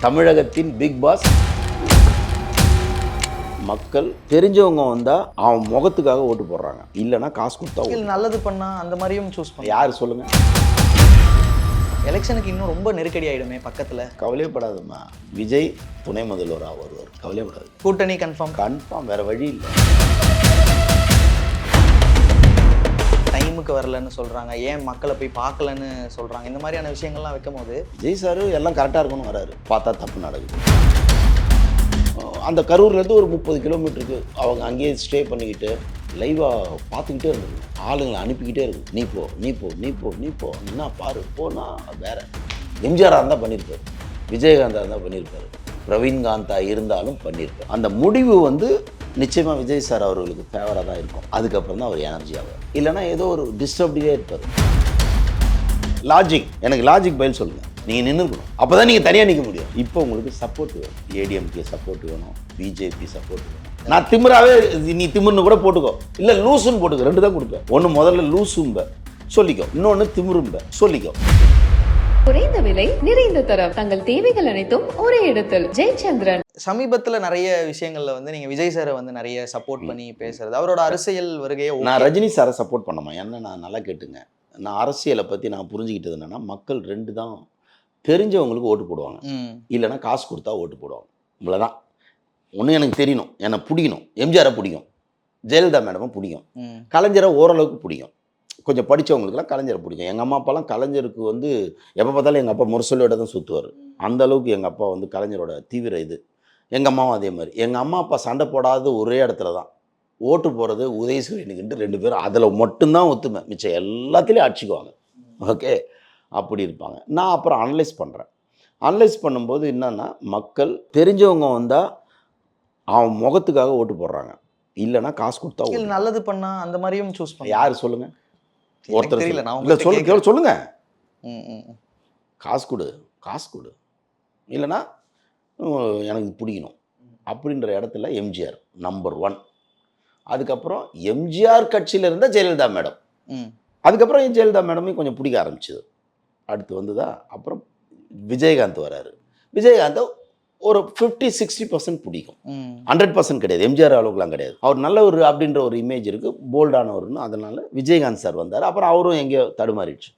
தமிழகத்தின் big pass. மக்கள் தெரிஞ்சவங்க வந்தா அவன் முகத்துக்காக ஓட்டு போடுறாங்க, இல்லைன்னா காசு கொடுத்தா ஓட்டு. நல்லது பண்ணா அந்த மாதிரியும் சூஸ் பண்ண யார் சொல்லுங்க? எலெக்ஷனுக்கு இன்னும் ரொம்ப நெருக்கடி ஆயிடுமே பக்கத்துல. கவலையப்படாதம்மா, விஜய் துணை முதல்வராக வருவார், கவலையப்படாது. கூட்டணி கன்ஃபார்ம் வேற வழி இல்லை. டைமுக்கு வரலன்னு சொல்றாங்க, ஏன் மக்களை போய் பார்க்கலன்னு சொல்றாங்க. இந்த மாதிரியான விஷயங்கள்லாம் வைக்கும் போது விஜய் சார் எல்லாம் கரெக்டாக இருக்கணும் வராரு, பார்த்தா தப்பு நடக்குது. அந்த கரூர்லேருந்து ஒரு 30 கிலோமீட்டருக்கு அவங்க அங்கேயே ஸ்டே பண்ணிக்கிட்டு லைவாக பார்த்துக்கிட்டே இருந்தது, ஆளுங்களை அனுப்பிக்கிட்டே இருக்குது. நீ போ நீ போ நீ போ நீ போ, என்ன பாரு போனா வேற. எம்ஜிஆராக இருந்தால் பண்ணியிருப்பார், விஜயகாந்தா இருந்தால் பண்ணியிருப்பார், பிரவீன்காந்தா இருந்தாலும் பண்ணியிருப்பார். அந்த முடிவு நிச்சயமாக விஜய் சார் அவர்களுக்கு ஃபேவராக தான் இருக்கும். அதுக்கப்புறம் தான் அவர் எனர்ஜி ஆவார், இல்லைனா ஏதோ ஒரு டிஸ்டர்ப்டிலே இருப்பார். எனக்கு லாஜிக் பதில் சொல்லுங்கள். நீங்கள் நின்றுக்கணும், அப்போ தான் நீங்கள் தனியாக நிற்க முடியும். இப்போ உங்களுக்கு சப்போர்ட் வேணும், ஏடிஎம்கே சப்போர்ட் வேணும், பிஜேபி சப்போர்ட் வேணும். நான் திமிராவே, நீ திமிர்னு கூட போட்டுக்கோ, இல்லை லூசுன்னு போட்டுக்கோ, 2 தான் கொடுப்பேன். ஒன்று முதல்ல லூசும்ப சொல்லிக்கோ, இன்னொன்று திமிரும்ப சொல்லிக்கோ. குறைந்த விலை நிறைந்த தரம், தங்கள் தேவைகள் அனைத்தும் ஒரே இடத்தில். ஜெயச்சந்திரன். சமீபத்தில் நிறைய விஷயங்கள்ல நீங்கள் விஜய் சாரை நிறைய சப்போர்ட் பண்ணி பேசுறது, அவரோட அரசியல் வருகையை. நான் ரஜினி சாரை சப்போர்ட் பண்ணமா? என்ன நான் நல்லா கேட்டுங்க. நான் அரசியலை பற்றி நான் புரிஞ்சுக்கிட்டது என்னென்னா, மக்கள் 2 தான். தெரிஞ்சவங்களுக்கு ஓட்டு போடுவாங்க, இல்லைன்னா காசு கொடுத்தா ஓட்டு போடுவாங்க. இவ்வளோதான். ஒன்று எனக்கு தெரியணும், என்னை பிடிக்கணும். எம்ஜிஆரை பிடிக்கும், ஜெயலலிதா மேடமை பிடிக்கும், கலைஞரை ஓரளவுக்கு பிடிக்கும். கொஞ்சம் படித்தவங்களுக்குலாம் கலைஞரை பிடிக்கும். எங்கள் அம்மா அப்பாலாம் கலைஞருக்கு எப்போ பார்த்தாலும் எங்கள் அப்பா முரசொலியோட தான் சுற்றுவார். அந்த அளவுக்கு எங்கள் அப்பா கலைஞரோட தீவிர இது. எங்கள் அம்மாவும் அதே மாதிரி. எங்கள் அம்மா அப்பா சண்டை போடாத ஒரே இடத்துல தான் ஓட்டு போகிறது உதயசூரியனுக்குன்ட்டு 2 பேரும். அதில் மட்டும்தான் ஒத்துமை, மிச்சம் எல்லாத்துலேயும் அடிச்சுக்குவாங்க. ஓகே, அப்படி இருப்பாங்க. நான் அப்புறம் அனலைஸ் பண்ணும்போது என்னன்னா, மக்கள் தெரிஞ்சவங்க வந்தால் அவன் முகத்துக்காக ஓட்டு போடுறாங்க, இல்லைன்னா காசு கொடுத்தா. நல்லது பண்ணா அந்த மாதிரியும் சூஸ் பண்ண. யார் சொல்லுங்க? ஒருத்தர் இல்லை சொல்லுங்க. காசு கொடு, இல்லைன்னா எனக்கு பிடிக்கணும் அப்படின்ற இடத்துல எம்ஜிஆர் நம்பர் 1. அதுக்கப்புறம் எம்ஜிஆர் கட்சியில் இருந்த ஜெயலலிதா மேடம். அதுக்கப்புறம் ஜெயலலிதா மேடமே கொஞ்சம் பிடிக்க ஆரம்பிச்சிது. அடுத்து வந்துதா அப்புறம் விஜயகாந்த் வராரு. விஜயகாந்த் ஒரு 50-60% பிடிக்கும், 100% கிடையாது. எம்ஜிஆர் அளவுக்குலாம் கிடையாது. அவர் நல்லவர் அப்படின்ற ஒரு இமேஜ் இருக்குது, போல்டானவர்னு. அதனால் விஜயகாந்த் சார் வந்தார். அப்புறம் அவரும் எங்கேயோ தடுமாறிடுச்சு.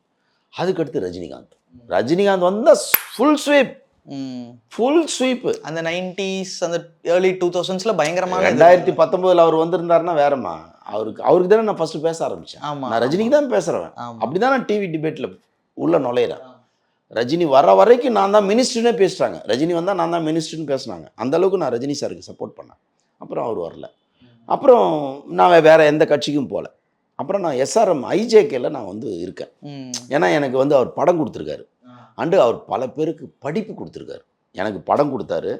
அதுக்கடுத்து ரஜினிகாந்த் வந்தால் ஃபுல் ஸ்வீப். அந்த 90s அந்த early 2000s பயங்கரமாக. 2019 அவர் வந்திருந்தாருன்னா வேறம்மா. அவருக்கு தானே நான் ஃபர்ஸ்ட் பேச ஆரம்பித்தேன். நான் ரஜினிக்கு தான் பேசுகிறேன். அப்படி தான் நான் டிவி டிபேட்டில் உள்ள நுழையிறேன். ரஜினி வர வரைக்கும் நான் தான் மினிஸ்டர்னே பேசுகிறாங்க, ரஜினி வந்தால் நான் தான் மினிஸ்டர்னு பேசுனாங்க. அந்தளவுக்கு நான் ரஜினி சாருக்கு சப்போர்ட் பண்ணேன். அப்புறம் அவர் வரல. அப்புறம் நான் வேறு எந்த கட்சிக்கும் போகல. அப்புறம் நான் எஸ்ஆர்எம் ஐஜேகேல நான் இருக்கேன். ஏன்னா எனக்கு அவர் படம் கொடுத்துருக்காரு, அண்டு அவர் பல பேருக்கு படிப்பு கொடுத்துருக்காரு. எனக்கு படம் கொடுத்தாரு,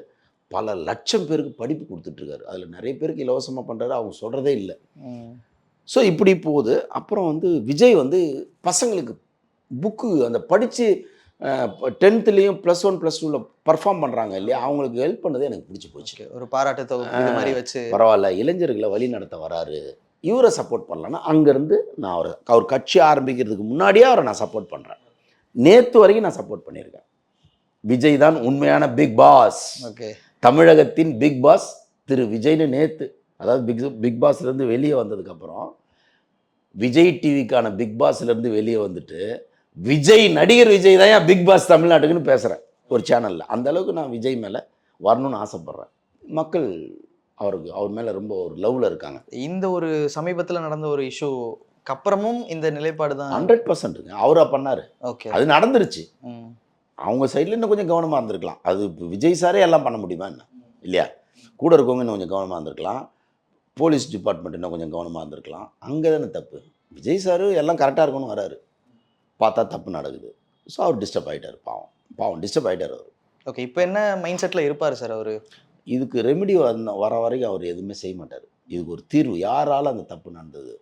பல லட்சம் பேருக்கு படிப்பு கொடுத்துட்ருக்காரு. அதில் நிறைய பேருக்கு இலவசமாக பண்ணுறாரு, அவங்க சொல்கிறதே இல்லை. ஸோ இப்படி போகுது. அப்புறம் விஜய் பசங்களுக்கு புக்கு அந்த படித்து 10th +1 +2 பர்ஃபார்ம் பண்ணுறாங்க இல்லையா, அவங்களுக்கு ஹெல்ப் பண்ணது எனக்கு பிடிச்சி போச்சு. ஒரு பாராட்டு தொகுப்பு மாதிரி வச்சு பரவாயில்ல, இளைஞர்களை வழி நடத்த வராரு, இவரை சப்போர்ட் பண்ணலன்னா அங்கேருந்து நான் அவர் கட்சி ஆரம்பிக்கிறதுக்கு முன்னாடியே அவரை நான் சப்போர்ட் பண்ணுறேன். நேற்று வரைக்கும் நான் சப்போர்ட் பண்ணியிருக்கேன். விஜய் தான் உண்மையான பிக் பாஸ். ஓகே, தமிழகத்தின் பிக் பாஸ் திரு விஜய்னு நேற்று, அதாவது பிக் பாஸ்லேருந்து வெளியே வந்ததுக்கப்புறம் விஜய் டிவிக்கான பிக் பாஸ்லேருந்து வெளியே வந்துட்டு நடிகர் விஜய் தான் ஏன் பிக் பாஸ் தமிழ்நாட்டுக்குன்னு பேசுகிறேன் ஒரு சேனலில். அந்த அளவுக்கு நான் விஜய் மேலே வரணும்னு ஆசைப்பட்றேன். மக்கள் அவர் மேலே ரொம்ப ஒரு லவ்வில் இருக்காங்க. இந்த ஒரு சமீபத்தில் நடந்த ஒரு இஷ்யூக்கு அப்புறமும் இந்த நிலைப்பாடு தான் 100%. அவராக பண்ணார். ஓகே, அது நடந்துருச்சு. அவங்க சைடில் இன்னும் கொஞ்சம் கவனமாக இருந்திருக்கலாம். அது விஜய் சாரே எல்லாம் பண்ண முடியுமா என்ன, இல்லையா? கூட இருக்கவங்க இன்னும் கொஞ்சம் கவனமாக இருந்திருக்கலாம். போலீஸ் டிபார்ட்மெண்ட் இன்னும் கொஞ்சம் கவனமாக இருந்திருக்கலாம். அங்கே தானே தப்பு. விஜய் சார் எல்லாம் கரெக்டாக இருக்கணும்னு வராரு, பார்த்தா தப்பு நடக்குது. ஸோ அவர் டிஸ்டர்ப் ஆகிட்டார். பாவம் டிஸ்டர்ப் ஆகிட்டார் அவர். ஓகே, இப்போ என்ன மைண்ட் செட்டில் இருப்பார் சார் அவர்? இதுக்கு ரெமெடி வர வரைக்கும் அவர் எதுவுமே செய்ய மாட்டார். இதுக்கு ஒரு தீர்வு, யாரால் அந்த தப்பு நடந்தது,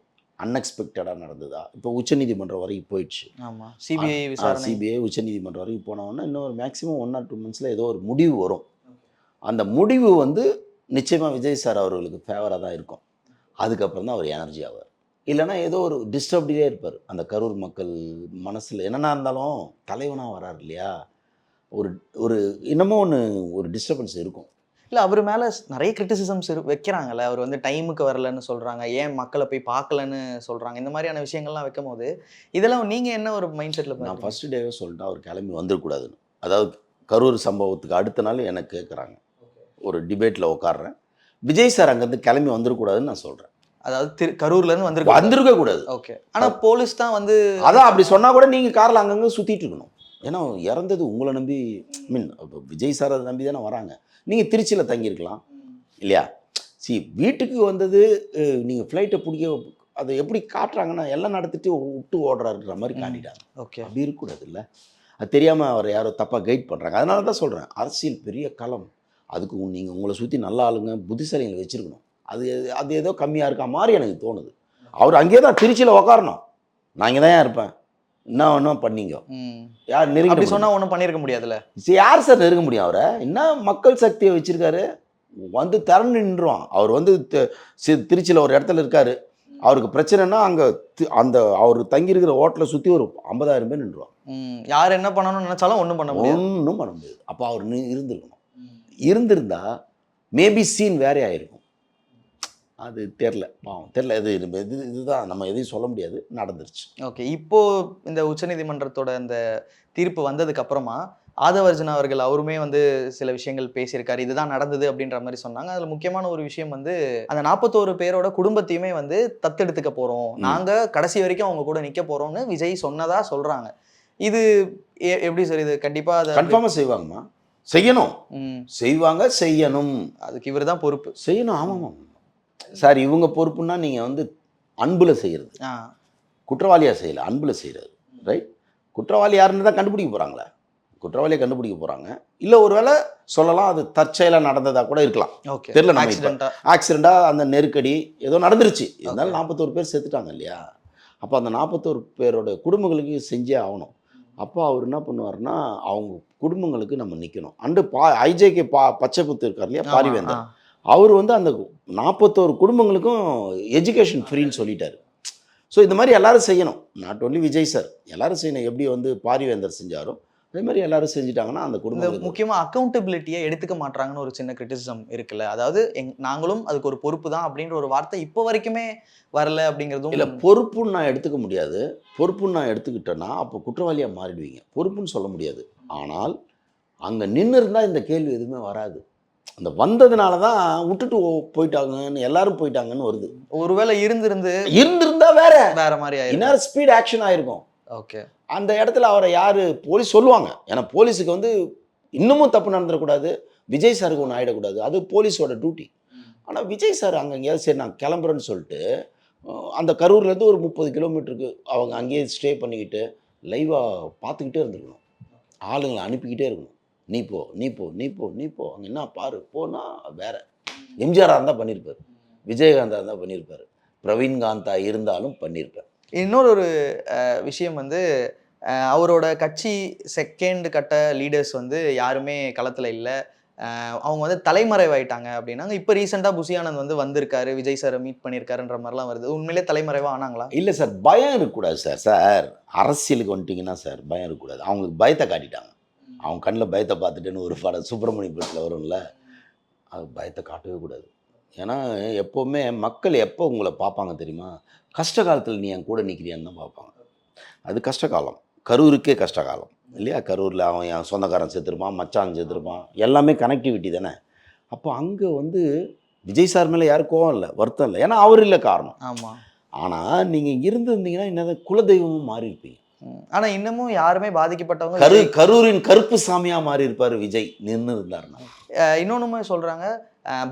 அன்எக்ஸ்பெக்டடாக நடந்ததா? இப்போ உச்சநீதிமன்றம் வரைக்கும் போயிடுச்சு. ஆமாம், சிபிஐ உச்சநீதிமன்றம் வரைக்கும் போனோன்னா இன்னும் மேக்ஸிமம் 1 or 2 monthsல ஏதோ ஒரு முடிவு வரும். அந்த முடிவு நிச்சயமாக விஜய் சார் அவர்களுக்கு ஃபேவராக தான் இருக்கும். அதுக்கப்புறம் தான் அவர் எனர்ஜி ஆவார். இல்லைனா ஏதோ ஒரு டிஸ்டர்ப்டிலே இருப்பார். அந்த கரூர் மக்கள் மனசில் என்னென்னா இருந்தாலும் தலைவனாக வரார் இல்லையா, ஒரு ஒரு இன்னமும் ஒரு டிஸ்டர்பன்ஸ் இருக்கும். இல்லை அவர் மேலே நிறைய கிரிட்டிசிசம்ஸ் வைக்கிறாங்கல்ல. அவர் வந்து டைமுக்கு வரலன்னு சொல்கிறாங்க, ஏன் மக்களை போய் பார்க்கலன்னு சொல்கிறாங்க, இந்த மாதிரியான விஷயங்கள்லாம் வைக்கும் போது இதெல்லாம் நீங்கள் என்ன ஒரு மைண்ட் செட்டில் நான் ஃபஸ்ட்டு டேவே சொல்லிட்டேன் அவர் கிளம்பி வந்துடக்கூடாதுன்னு. அதாவது கரூர் சம்பவத்துக்கு அடுத்த நாள் எனக்கு கேட்குறாங்க, ஒரு டிபேட்டில் உட்காடுறேன், விஜய் சார் அங்கேருந்து கிளம்பி வந்துடக்கூடாதுன்னு நான் சொல்கிறேன். அதாவது கரூர்லேருந்து வந்திருக்க கூடாது. ஓகே. ஆனால் போலீஸ் தான் வந்து அதான் அப்படி சொன்னால் கூட நீங்கள் காரில் அங்கங்கே சுற்றிட்டு இருக்கணும். ஏன்னா இறந்தது உங்களை நம்பி, மீன் இப்போ விஜய் சார் அதை நம்பி தானே வராங்க. நீங்கள் திருச்சியில் தங்கியிருக்கலாம் இல்லையா? வீட்டுக்கு வந்தது நீங்கள் ஃப்ளைட்டை பிடிக்க அதை எப்படி காட்டுறாங்கன்னா எல்லாம் நடத்திட்டு விட்டு ஓடுறாருன்ற மாதிரி காட்டிட்டாங்க. ஓகே. அப்படி இருக்கக்கூடாது இல்லை? அது தெரியாமல் அவர் யாரோ தப்பாக கைட் பண்ணுறாங்க. அதனால தான் சொல்கிறேன், அரசியல் பெரிய களம். அதுக்கு நீங்கள் உங்களை சுற்றி நல்ல ஆளுங்க புத்திசாலிகளை வச்சுருக்கணும். அது ஏதோ கம்மியாக இருக்கா மாதிரி எனக்கு தோணுது. அவர் அங்கேயே தான் திருச்சியில் உக்காரணும். நான் இங்கே தான் இருப்பேன், என்ன பண்ணீங்க, யார் நெருங்கி அப்படி சொன்னால் ஒன்றும் பண்ணியிருக்க முடியாதுல்ல. யார் சார் நெருங்க முடியும் அவரை? என்ன மக்கள் சக்தியை வச்சுருக்காரு, வந்து திறந்து நின்றுவான். அவர் வந்து திருச்சியில் ஒரு இடத்துல இருக்கார், அவருக்கு பிரச்சனைனா அங்கே அந்த அவர் தங்கியிருக்கிற ஹோட்டலை சுற்றி ஒரு 50,000 பேர் நின்றுவான். யார் என்ன பண்ணணும்னு நினச்சாலும் ஒன்றும் பண்ண முடியாது. அப்போ அவர் இருந்திருக்கணும். இருந்திருந்தா மேபி சீன் வேறே ஆயிருக்கும். அது தெரில, பாவம் தெரில. இதுதான் நம்ம எதையும் சொல்ல முடியாது, நடந்துருச்சு. ஓகே. இப்போது இந்த உச்சநீதிமன்றத்தோட அந்த தீர்ப்பு வந்ததுக்கு அப்புறமா ஆதவர்ஜுனா அவர்கள் அவருமே வந்து சில விஷயங்கள் பேசியிருக்காரு, இதுதான் நடந்தது அப்படின்ற மாதிரி சொன்னாங்க. அதில் முக்கியமான ஒரு விஷயம் வந்து அந்த 41 பேரோட குடும்பத்தையுமே வந்து தத்தெடுத்துக்க போகிறோம், நாங்கள் கடைசி வரைக்கும் அவங்க கூட நிற்க போகிறோம்னு விஜய் சொன்னதாக சொல்கிறாங்க. இது எப்படி சார்? இது கண்டிப்பாக அதை கன்ஃபார்மாக செய்வாங்கம்மா, செய்யணும், செய்வாங்க, செய்யணும். அதுக்கு இவர் தான் பொறுப்பு, செய்யணும். ஆமாம் சார், இவங்க பொறுப்புன்னா நீங்கள் வந்து அன்பில் செய்கிறது, குற்றவாளியாக செய்யலை, அன்பில் செய்கிறது. ரைட்? குற்றவாளி யாருன்னு தான் கண்டுபிடிக்க போகிறாங்களே, குற்றவாளியை கண்டுபிடிக்க போகிறாங்க. இல்லை ஒரு வேளை சொல்லலாம் அது தற்செயலாக நடந்ததாக கூட இருக்கலாம், தெரியல. நம்ம ஆக்சிடெண்ட்டாக அந்த நெருக்கடி ஏதோ நடந்துருச்சு, இருந்தாலும் 41 பேர் செத்துட்டாங்க இல்லையா? அப்போ அந்த 41 பேரோட குடும்பங்களுக்கு செஞ்சே ஆகணும். அப்போ அவர் என்ன பண்ணுவார்னா அவங்க குடும்பங்களுக்கு நம்ம நிற்கணும். அண்டு ஐஜேகே பச்சை புத்து இருக்கார் இல்லையா, பாரிவேந்தர், அவர் வந்து அந்த 41 குடும்பங்களுக்கும் எஜுகேஷன் ஃப்ரீன்னு சொல்லிட்டாரு. ஸோ இந்த மாதிரி எல்லாரும் செய்யணும், நாட் ஓன்லி விஜய் சார், எல்லாரும் செய்யணும். எப்படி வந்து பாரிவேந்தர் செஞ்சாரோ அதே மாதிரி எல்லாரும் செஞ்சிட்டாங்கன்னா அந்த குடும்பம். முக்கியமாக அக்கௌண்டபிலிட்டியை எடுத்துக்க மாட்டாங்கன்னு ஒரு சின்ன கிரிட்டிசிசம் இருக்குல்ல. அதாவது நாங்களும் அதுக்கு ஒரு பொறுப்பு தான் அப்படின்ற ஒரு வார்த்தை இப்போ வரைக்குமே வரல அப்படிங்கிறதும் இல்லை. பொறுப்புன்னு நான் எடுத்துக்க முடியாது. பொறுப்புன்னு நான் எடுத்துக்கிட்டேன்னா அப்போ குற்றவாளியாக மாறிடுவீங்க. பொறுப்புன்னு சொல்ல முடியாது. ஆனால் அங்கே நின்று இருந்தால் இந்த கேள்வி எதுவுமே வராது. அந்த வந்ததுனால தான் விட்டுட்டு போயிட்டாங்கன்னு எல்லாரும் போயிட்டாங்கன்னு வருது. ஒருவேளை இருந்திருந்தா வேற மாதிரி இன்னொரு ஸ்பீட் ஆக்ஷன் ஆயிருக்கும். ஓகே. அந்த இடத்துல அவரை யார் போலீஸ் சொல்லுவாங்க. ஏன்னா போலீஸுக்கு வந்து இன்னமும் தப்பு நடந்துடக்கூடாது, விஜய் சாருக்கு ஒன்று ஆகிடக்கூடாது, அது போலீஸோட டியூட்டி. ஆனால் விஜய் சார் அங்கே எங்கேயாவது சரி நான் கிளம்புறேன்னு சொல்லிட்டு அந்த கரூர்லேருந்து ஒரு 30 கிலோமீட்டருக்கு அவங்க அங்கேயே ஸ்டே பண்ணிக்கிட்டு லைவாக பார்த்துக்கிட்டே இருந்துருக்கணும், ஆளுங்களை அனுப்பிக்கிட்டே இருக்கணும். நீ போ நீ போ நீ போ நீ போ, அங்கே என்ன பாரு போனா வேற. எம்ஜிஆராக இருந்தால் பண்ணியிருப்பார், விஜயகாந்தா இருந்தால் பண்ணியிருப்பார், பிரவீன்காந்தா இருந்தாலும் பண்ணியிருப்பார். இன்னொரு விஷயம் வந்து அவரோட கட்சி செகண்ட் கட்ட லீடர்ஸ் வந்து யாருமே களத்தில் இல்லை, அவங்க வந்து தலைமறைவாயிட்டாங்க அப்படின்னாங்க. இப்போ ரீசெண்டாக புசி ஆனந்த் வந்து வந்திருக்காரு, விஜய் சாரை மீட் பண்ணியிருக்காருன்ற மாதிரிலாம் வருது. உண்மையிலே தலைமறைவாக ஆனாங்களா? இல்லை சார், பயம் இருக்கக்கூடாது சார். சார் அரசியலுக்கு வந்துட்டிங்கன்னா சார் பயம் இருக்கக்கூடாது. அவங்களுக்கு பயத்தை காட்டிட்டாங்க. அவங்க கண்ணில் பயத்தை பார்த்துட்டுன்னு ஒரு படம் சுப்பிரமணியபுரத்தில் வரும்ல, அது பயத்தை காட்டவே கூடாது. ஏன்னா எப்போவுமே மக்கள் எப்போ உங்களை பார்ப்பாங்க தெரியுமா? கஷ்ட காலத்தில் நீ என் கூட நிற்கிறியான்னு தான் பார்ப்பாங்க. அது கஷ்டகாலம், கரூருக்கே கஷ்டகாலம் இல்லையா? கரூரில் அவன் என் சொந்தக்காரன் சேர்த்துருப்பான், மச்சான் சேர்த்துருப்பான், எல்லாமே கனெக்டிவிட்டி தானே. அப்போ அங்கே வந்து விஜய் சார் மேலே யாரும் கோவம் இல்லை, வருத்தம் இல்லை, ஏன்னா அவர் இல்லை காரணம். ஆமாம். ஆனால் நீங்கள் இருந்திருந்தீங்கன்னா என்ன குலதெய்வமும் மாறி இருப்பீங்க. ஆனால் இன்னமும் யாருமே பாதிக்கப்பட்டவங்க கரூரின் கருப்பு சாமியாக மாறி இருப்பார் விஜய் நின்று இருந்தாருன்னா. இன்னொன்றுமே சொல்கிறாங்க,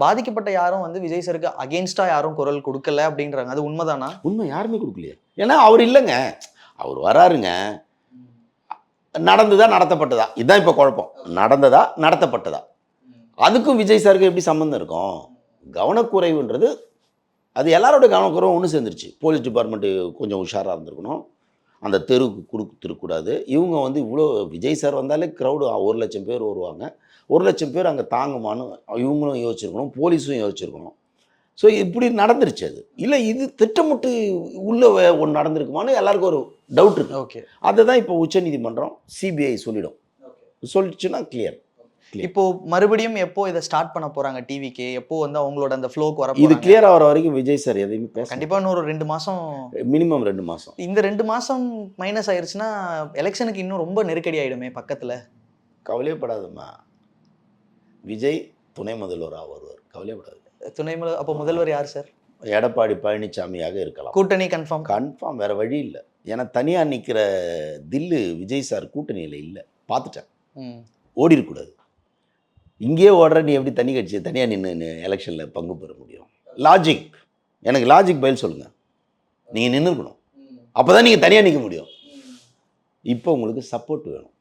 பாதிக்கப்பட்ட யாரும் வந்து விஜய் சாருக்கு அகெயின்ஸ்டாக யாரும் குரல் கொடுக்கல அப்படின்றாங்க. அது உண்மைதானா? உண்மை, யாருமே கொடுக்கலையே. ஏன்னா அவர் இல்லைங்க, அவர் வராருங்க. நடந்ததா நடத்தப்பட்டதா, இதுதான் இப்போ குழப்பம். நடந்ததா நடத்தப்பட்டதா, அதுக்கும் விஜய் சாருக்கு எப்படி சம்மந்தம் இருக்கும்? கவனக்குறைவுன்றது அது எல்லாரோட கவனக்குறைவும் ஒன்று சேர்ந்துருச்சு. போலீஸ் டிபார்ட்மெண்ட்டு கொஞ்சம் உஷாராக இருந்திருக்கணும், அந்த தெருவுக்கு கொடுத்துருக்கூடாது. இவங்க வந்து இவ்வளோ விஜய் சார் வந்தாலே க்ரௌடு 1 லட்சம் பேர் வருவாங்க, 1 லட்சம் பேர் அங்கே தாங்குமான்னு இவங்களும் யோசிச்சிருக்கணும், போலீஸும் யோசிச்சிருக்கணும். ஸோ இப்படி நடந்துருச்சு. அது இல்லை இது திட்டமிட்டு உள்ள ஒன்று நடந்திருக்குமான்னு எல்லாருக்கும் ஒரு டவுட் இருக்குது. ஓகே. அதை தான் இப்போ உச்சநீதிமன்றம் சிபிஐ சொல்லிடும். சொல்லிச்சுன்னா கிளியர். இப்போ மறுபடியும் எப்போ இதை ஸ்டார்ட் பண்ண போறாங்க டிவிக்கு? எப்போ வந்து அவங்களோட அந்த ஃப்ளோக்கு வர இது போறாங்க? கிளியர் ஆகிற வரைக்கும் விஜய் சார் எதையுமே பேச கண்டிப்பா இன்னொரு 2 மாசம். மினிமம் 2 மாதம். இந்த 2 மாசம் மைனஸ் ஆயிருச்சுன்னா எலெக்ஷனுக்கு இன்னும் ரொம்ப நெருக்கடி ஆயிடுமே பக்கத்துல. கவலையப்படாதம்மா, விஜய் துணை முதல்வராக வருவார், கவலையப்படாது. அப்போ முதல்வர் யார் சார்? எடப்பாடி பழனிசாமியாக இருக்கலாம். கூட்டணி கன்ஃபார்ம். கன்ஃபார்ம், வேற வழி இல்லை. ஏன்னா தனியாக நிற்கிற தில்லு விஜய் சார் கூட்டணியில் இல்லை, பார்த்துட்டேன். ஓடி இருக்கக்கூடாது. இங்கேயே ஓடுற நீ எப்படி தனி கட்சி தனியாக நின்று எலெக்ஷனில் பங்கு பெற முடியும்? லாஜிக், எனக்கு லாஜிக் பதில் சொல்லுங்கள். நீங்கள் நின்று இருக்கணும், அப்போ தான் நீங்கள் தனியாக நிற்க முடியும். இப்போ உங்களுக்கு சப்போர்ட் வேணும்.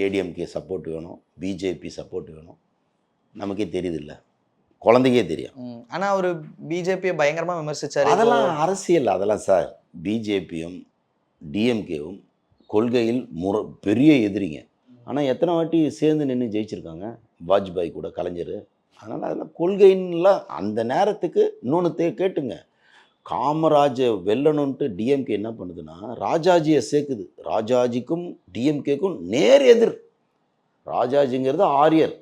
ஏடிஎம்கே சப்போர்ட் வேணும், பிஜேபி சப்போர்ட் வேணும். நமக்கே தெரியுது இல்லை, குழந்தைக்கே தெரியும். ஆனால் அவர் பிஜேபியை பயங்கரமாக விமர்சித்தார். அதெல்லாம் அரசியல், அதெல்லாம் சார். பிஜேபியும் டிஎம்கேவும் கொள்கையில் பெரிய எதிரிங்க. ஆனால் எத்தனை வாட்டி சேர்ந்து நின்று ஜெயிச்சிருக்காங்க, வாஜ்பாய் கூட, கலைஞர். அதனால் அதெல்லாம் கொள்கைன்னுலாம் அந்த நேரத்துக்கு. இன்னொன்று கேட்டுங்க, காமராஜை வெல்லணுன்ட்டு டிஎம்கே என்ன பண்ணுதுன்னா ராஜாஜியை சேர்க்குது. ராஜாஜிக்கும் டிஎம்கேக்கும் நேர் எதிர். ராஜாஜிங்கிறது ஆரியர்,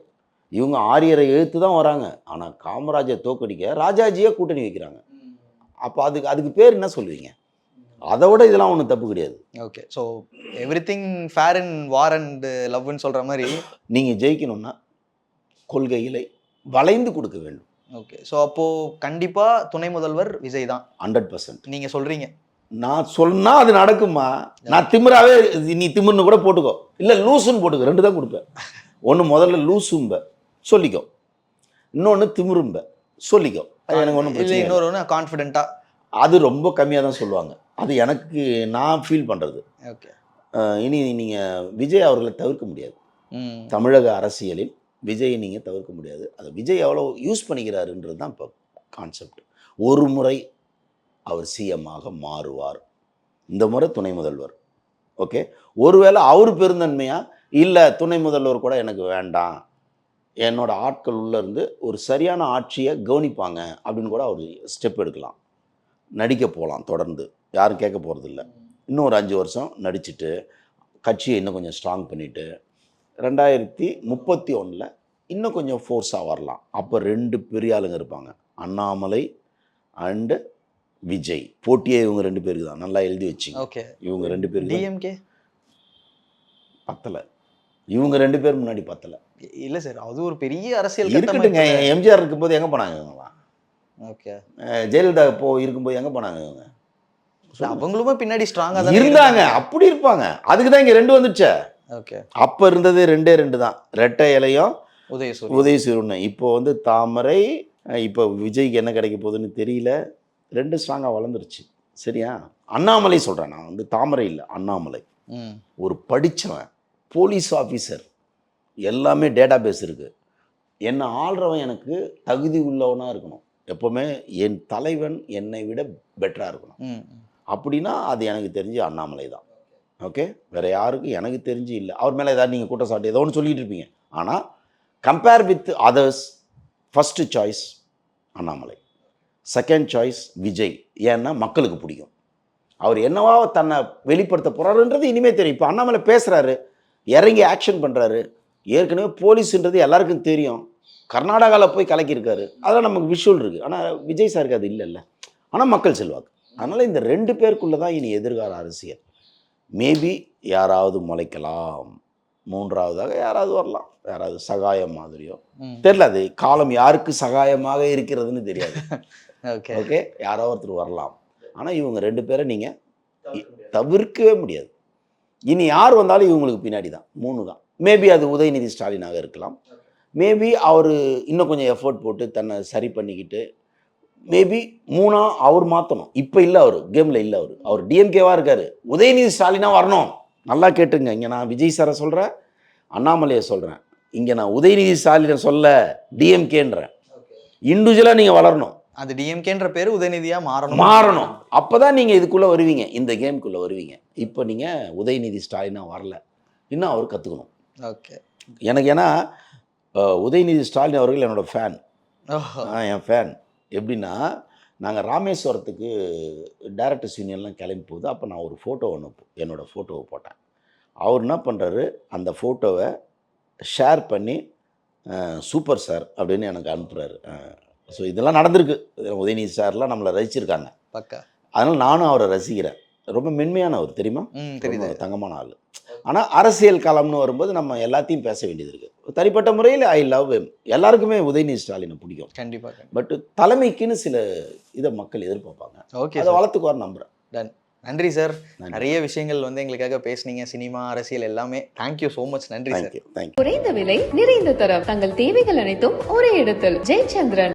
இவங்க ஆரியரை எழுத்து தான் வராங்க. ஆனால் காமராஜை தோக்கடிக்க ராஜாஜியை கூட்டணி வைக்கிறாங்க. அப்போ அதுக்கு பேர் என்ன சொல்லுவீங்க? அதை விட இதெல்லாம் ஒன்றும் தப்பு கிடையாது. Okay, so everything fair in war and லவ்னு சொல்கிற மாதிரி நீங்கள் ஜெயிக்கணும்னா கொள்கைகளை வளைந்து கொடுக்க வேண்டும். ஓகே, ஸோ அப்போது கண்டிப்பாக துணை முதல்வர் விஜய் தான் 100%. நீங்கள் சொல்கிறீங்க. நான் சொன்னால் அது நடக்குமா? நான் திமிராவே, நீ திமிர்னு கூட போட்டுக்கோ, இல்லை லூசுன்னு போட்டுக்கோ, 2 தான் கொடுப்பேன். ஒன்று முதல்ல லூசும்ப சொல்லிக்கோ, இன்னொன்று திமிரும்ப சொல்லிக்கோ. அது எனக்கு ஒன்றும் பிரச்சனை இல்லை. இன்னொரு ஒன்று கான்ஃபிடென்ட்டாக, அது ரொம்ப கம்மியாக தான் சொல்லுவாங்க. அது எனக்கு நான் ஃபீல் பண்ணுறது. ஓகே, இனி நீங்கள் விஜய் அவர்களை தவிர்க்க முடியாது. தமிழக அரசியலில் விஜயை நீங்கள் தவிர்க்க முடியாது. அதை விஜய் எவ்வளோ யூஸ் பண்ணிக்கிறாருன்றது தான் இப்போ கான்செப்ட். ஒரு முறை அவர் சிஎம்மாக மாறுவார், இந்த முறை துணை முதல்வர். ஓகே, ஒருவேளை அவர் பெருந்தன்மையாக இல்லை துணை முதல்வர் கூட எனக்கு வேண்டாம், என்னோட ஆட்கள் உள்ளேருந்து ஒரு சரியான ஆட்சியை கவனிப்பாங்க அப்படின்னு கூட அவர் ஸ்டெப் எடுக்கலாம். நடிக்க போகலாம், தொடர்ந்து யாரும் கேட்க போகிறதில்ல. இன்னும் ஒரு 5 வருஷம் நடிச்சுட்டு கட்சியை இன்னும் கொஞ்சம் ஸ்ட்ராங் பண்ணிவிட்டு 2031 இன்னும் கொஞ்சம் ஃபோர்ஸாக வரலாம். அப்போ 2 பெரிய ஆளுங்க இருப்பாங்க, அண்ணாமலை அண்டு விஜய். போட்டியே இவங்க 2 பேருக்கு தான், நல்லா எழுதி வச்சிங்க. ஓகே, இவங்க 2 பேருக்கு டிஎம்கே பத்தலை, இவங்க 2 பேர் முன்னாடி பத்தலை. இல்லை சார், அது ஒரு பெரிய அரசியல் இருக்கட்டுங்க. எம்ஜிஆர் இருக்கும்போது எங்கே போனாங்க இவங்களாம்? ஓகே, ஜெயலலிதா இருக்கும்போது எங்கே போனாங்க இவங்க? அவங்களுமே பின்னாடி ஸ்ட்ராங்காக இருந்தாங்க, அப்படி இருப்பாங்க. அதுக்கு தான் இங்கே 2 வந்துடுச்சே. ஓகே, அப்போ இருந்தது 2 தான், ரெட்டை இலையும் உதயசூரியன். இப்போ வந்து தாமரை. இப்போ விஜய்க்கு என்ன கிடைக்க போகுதுன்னு தெரியல. 2 ஸ்ட்ராங்காக வளர்ந்துருச்சு. சரியா? அண்ணாமலை சொல்கிறேன், நான் வந்து தாமரை இல்லை, அண்ணாமலை. ஒரு படித்தவன், போலீஸ் ஆஃபீஸர், எல்லாமே டேட்டா பேஸ் இருக்குது. என்னை ஆள்றவன் எனக்கு தகுதி உள்ளவனாக இருக்கணும். எப்போவுமே என் தலைவன் என்னை விட பெட்டராக இருக்கணும். அப்படின்னா அது எனக்கு தெரிஞ்சு அண்ணாமலை தான். ஓகே, வேறு யாருக்கும் எனக்கு தெரிஞ்சு இல்லை. அவர் மேலே ஏதாவது நீங்கள் குற்றச்சாட்டு ஏதோ ஒன்று சொல்லிகிட்டு இருப்பீங்க. ஆனால் compare with others, first choice Annamalai, second choice Vijay. ஏன்னா மக்களுக்கு பிடிக்கும். அவர் என்னவா தன்னை வெளிப்படுத்த போகிறாருன்றது இனிமேல் தெரியும். இப்போ அண்ணாமலை பேசுகிறாரு, இறங்கி ஆக்ஷன் பண்ணுறாரு. ஏற்கனவே போலீஸுன்றது எல்லாருக்கும் தெரியும். கர்நாடகாவில் போய் கலக்கியிருக்காரு, அதெல்லாம் நமக்கு விஷுவல் இருக்குது. ஆனால் விஜய் சாருக்கு அது இல்லைல்ல. ஆனால் மக்கள் செல்வாக்கு. அதனால் இந்த 2 பேருக்குள்ளே தான் இனி எதிர்கால அரசியல். மேபி யாராவது முளைக்கலாம், 3வதாக யாராவது வரலாம், யாராவது சகாயம் மாதிரியோ தெரியல. அது காலம் யாருக்கு சகாயமாக இருக்கிறதுன்னு தெரியாது. ஓகே, யாரோ ஒருத்தர் வரலாம். ஆனால் இவங்க 2 பேரை நீங்கள் தவிர்க்கவே முடியாது. இனி யார் வந்தாலும் இவங்களுக்கு பின்னாடி தான் 3 தான். மேபி அது உதயநிதி ஸ்டாலினாக இருக்கலாம். மேபி அவர் இன்னும் கொஞ்சம் எஃபோர்ட் போட்டு தன்னை சரி பண்ணிக்கிட்டு மேபி 3ஆ அவர் மாற்றணும். இப்போ இல்லை, அவர் கேமில் இல்லை. அவர் டிஎம்கேவாக இருக்கார். உதயநிதி ஸ்டாலினாக வரணும். நல்லா கேட்டுங்க, இங்கே நான் விஜய் சாரை சொல்கிறேன், அண்ணாமலையை சொல்கிறேன். இங்கே நான் உதயநிதி ஸ்டாலினை சொல்ல டிஎம்கேன்றேன். இண்டிவிஜுவலாக நீங்கள் வளரணும். அது டிஎம்கேன்ற பேர் உதயநிதியாக மாறணும். அப்போ தான் நீங்கள் இதுக்குள்ளே வருவீங்க, இந்த கேமுக்குள்ளே வருவீங்க. இப்போ நீங்கள் உதயநிதி ஸ்டாலினாக வரல, இன்னும் அவர் கற்றுக்கணும். ஓகே, எனக்கு ஏன்னா உதயநிதி ஸ்டாலின் அவர்கள் என்னோடய ஃபேன். என் ஃபேன். எப்படின்னா, நாங்கள் ராமேஸ்வரத்துக்கு டைரக்டர்ஸ் யூனியன்லாம் கிளம்பி போகுது. அப்போ நான் ஒரு ஃபோட்டோ ஒன்று என்னோடய ஃபோட்டோவை போட்டேன். அவர் என்ன பண்ணுறாரு, அந்த ஃபோட்டோவை ஷேர் பண்ணி சூப்பர் சார் அப்படின்னு எனக்கு அனுப்புகிறாரு. ஸோ இதெல்லாம் நடந்திருக்கு. உதயநிதி சார்லாம் நம்மளை ரசிச்சிருக்காங்க. பக்கா. அதனால் நானும் அவரை ரசிக்கிறேன். ரொம்ப மென்மையானவர் தெரியுமா? தெரியுது. ரொம்ப தங்கமான ஆள். ஆனால் அரசியல் காலம்னு வரும்போது நம்ம எல்லாத்தையும் பேச வேண்டியது இருக்குது. தனிப்பட்ட முறையில் ஐ லவ் எல்லாருக்குமே உதயநிதி ஸ்டாலினை பிடிக்கும். கண்டிப்பாக. பட் தலைமைக்குன்னு சில இதை மக்கள் எதிர்பார்ப்பாங்க. ஓகே, அதை வளர்த்துக்குவார் நம்புகிறேன். டன். நன்றி சார். நிறைய விஷயங்கள் வந்து எங்களுக்காக பேசுனீங்க. சினிமா, அரசியல் எல்லாமே. Thank you so much. நன்றி சார். தேங்க்யூ. குறைந்த விலை நிறைந்த தரம் தங்கள் தேவைகள் அனைத்தும் ஒரே இடத்தில் ஜெயச்சந்திரன்.